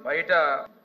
బయట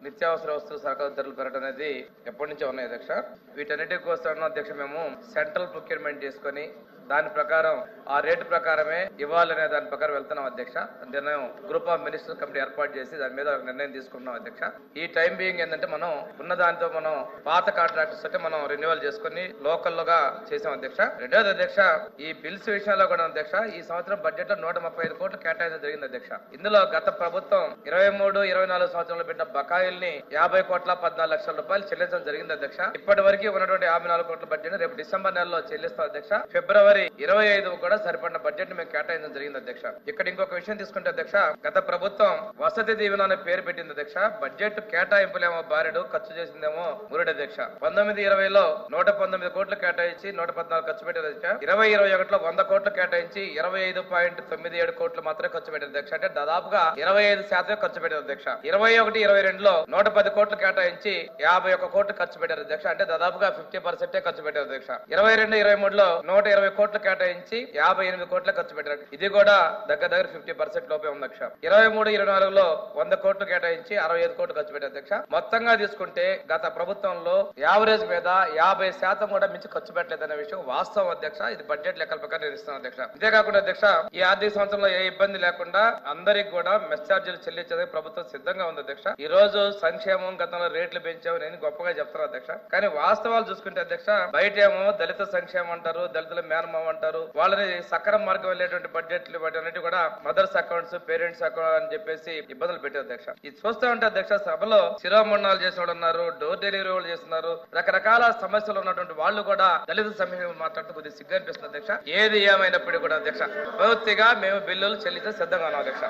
నిత్యావసర వస్తువులు సరకుల ధరలు పెరగడం అనేది ఎప్పటి నుంచో ఉన్నాయి అధ్యక్ష. వీటన్నిటి కోసం అధ్యక్ష మేము సెంట్రల్ ప్రొక్యూర్మెంట్ చేసుకుని దాని ప్రకారం ఆ రేటు ప్రకారమే ఇవ్వాలనే దాని ప్రకారం వెళ్తున్నాం అధ్యక్ష. నిర్ణయం గ్రూప్ ఆఫ్ మినిస్టర్స్ కమిటీ ఏర్పాటు చేసి దాని మీద నిర్ణయం తీసుకున్నాం అధ్యక్ష. ఈ టైం బీయింగ్ ఏంటంటే మనం ఉన్న దాంతో మనం పాత కాంట్రాక్టర్స్ అంటే మనం రెన్యువల్ చేసుకుని లోకల్గా చేసాం అధ్యక్ష. రెండోది అధ్యక్ష, ఈ బిల్స్ విషయంలో కూడా అధ్యక్ష ఈ సంవత్సరం బడ్జెట్ లో 135 కోట్లు కేటాయించడం జరిగింది అధ్యక్ష. ఇందులో గత ప్రభుత్వం 23-24 సంవత్సరంలో పెట్టిన బకాయిల్ని 50 కోట్ల 14 లక్షల రూపాయలు చెల్లించడం జరిగింది అధ్యక్ష. ఇప్పటి వరకు ఉన్నటువంటి 54 కోట్ల బడ్జెట్ రేపు డిసెంబర్ నెలలో చెల్లిస్తాం అధ్యక్ష. ఫిబ్రవరి 25 కూడా సరిపడిన బడ్జెట్ మేము కేటాయించడం జరిగింది అధ్యక్ష. ఇక్కడ ఇంకొక విషయం తీసుకుంటే అధ్యక్ష, గత ప్రభుత్వం వసతి దీవెన అనే పేరు పెట్టింది అధ్యక్ష. బడ్జెట్ కేటాయింపులేమో బారెడు, ఖర్చు చేసిందేమో మురుడు అధ్యక్ష. 19-20లో 119 కోట్లు కేటాయించి 114 ఖర్చు పెట్టారు అధ్యక్ష. 20-21లో 100 కోట్లు కేటాయించి 25.97 కోట్లు మాత్రమే ఖర్చు పెట్టారు అధ్యక్ష. అంటే దాదాపుగా 25% ఖర్చు పెట్టారు అధ్యక్ష. 21-22లో 110 కోట్లు కేటాయించి 51 కోట్లు ఖర్చు పెట్టారు అధ్యక్ష. అంటే దాదాపుగా 50% ఖర్చు పెట్టారు అధ్యక్ష. 22-23లో 120 కోట్లు కేటాయించి 58 కోట్ల ఖర్చు పెట్టారు. ఇది కూడా దగ్గర 50% లోపే ఉంది అధ్యక్ష. 23-24లో 100 కోట్లు కేటాయించి 65 కోట్లు ఖర్చు పెట్టారు అధ్యక్ష. మొత్తంగా తీసుకుంటే గత ప్రభుత్వంలో యావరేజ్ మీద 50% కూడా మించి ఖర్చు పెట్టలేదనే విషయం వాస్తవం అధ్యక్ష. ఇది బడ్జెట్ లెక్కల ప్రకారం నిర్ణయిస్తున్నాం అధ్యక్ష. అంతేకాకుండా అధ్యక్ష, ఈ ఆర్థిక సంవత్సరంలో ఏ ఇబ్బంది లేకుండా అందరికి కూడా మెస్ ఛార్జీలు చెల్లించేందుకు ప్రభుత్వం సిద్ధంగా ఉంది అధ్యక్ష. ఈ రోజు సంక్షేమం గతంలో రేట్లు పెంచావు నేను గొప్పగా చెప్తాను అధ్యక్ష. కానీ వాస్తవాలు చూసుకుంటే అధ్యక్ష, బయట ఏమో దళిత సంక్షేమం అంటారు, దళితుల మేనమామ అంటారు, వాళ్ళని సక్రమ మార్గం వెళ్ళేటువంటి బడ్జెట్లు వాటి కూడా మదర్స్ అకౌంట్స్, పేరెంట్స్ అకౌంట్ అని చెప్పేసి ఇబ్బందులు పెట్టారు అధ్యక్ష. ఇది చూస్తూ ఉంటే అధ్యక్ష, సభలో శిరోమండనాలు చేసిన వాళ్ళు ఉన్నారు, డోర్ డెలివరీ వాళ్ళు చేస్తున్నారు, రకరకాల సమస్యలు ఉన్నటువంటి వాళ్ళు కూడా దళిత సమస్యలు మాట్లాడుతూ కొద్దిగా సిగ్గు అనిపిస్తుంది అధ్యక్ష. ఏది ఏమైనప్పటికీ కూడా అధ్యక్ష, పూర్తిగా మేము బిల్లులు చెల్లించే సిద్ధంగా ఉన్నాం అధ్యక్ష.